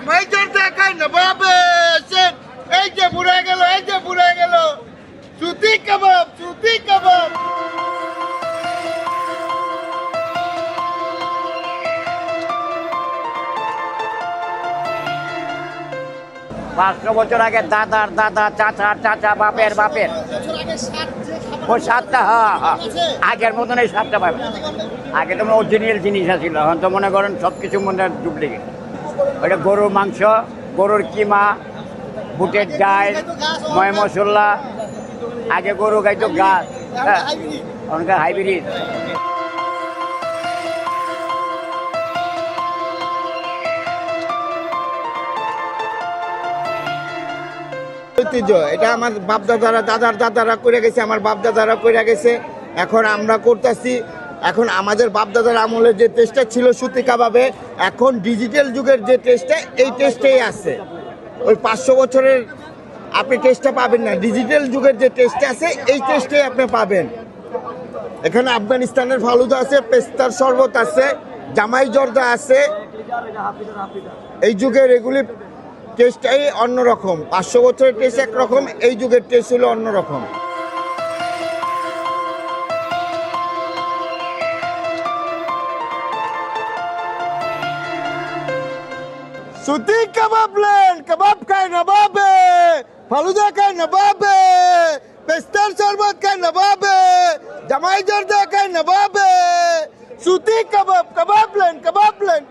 জামাই জোর দেখায় নবাবে এসেন। এই যে বুড়ে গেল, এই যে বুড়ে গেল। সুতি কাবাব, সুতি কাবাব। 500 বছর আগে দাদার দাদা, চাচার চাচা, বাপের বাপের ওই স্বাদটা, হ্যাঁ, আগের মতন এই স্বাদটা পাবে। আগে তো অরিজিনাল জিনিস আছিল, এখন তো মনে করেন সব কিছু মনে হয় ডুপ্লিকেট। ওইটা গরুর মাংস, গরুর কিমা, বুটের ডাল, ময় মশলা। আগে গরু খাইতো গাছ, অনেক হাইব্রিড। ঐতিহ্য এটা আমার বাপ দাদারা, দাদার দাদারা করে গেছে, আমার বাপ দাদারা করে গেছে, এখন আমরা করতেছি। এখন আমাদের বাপ দাদার আমলের যে টেস্টটা ছিল সুতি কাবাবে, এখন ডিজিটাল যুগের যে টেস্টটা, এই টেস্টেই আছে। ওই 500 বছরের আপনি টেস্টটা পাবেন না। ডিজিটাল যুগের যে টেস্টটা আছে, এই টেস্টেই আপনি পাবেন। এখানে আফগানিস্তানের ফালুদা আছে, পেস্তার শরবত আছে, জামাই জর্দা আছে। এই যুগের এগুলি টেস্টটাই অন্যরকম। 500 বছরের টেস্ট একরকম, এই যুগের টেস্ট হলো অন্যরকম। সুতি কাবাব লেন, কাবাব খায় নবাবে, ফালুদা খায় নবাবে, পেস্তার শরবত খায় নবাবে, জামাই জর্দা খায় নবাবে। সুতি কাবাব, কাবাব লেন, কাবাব লেন।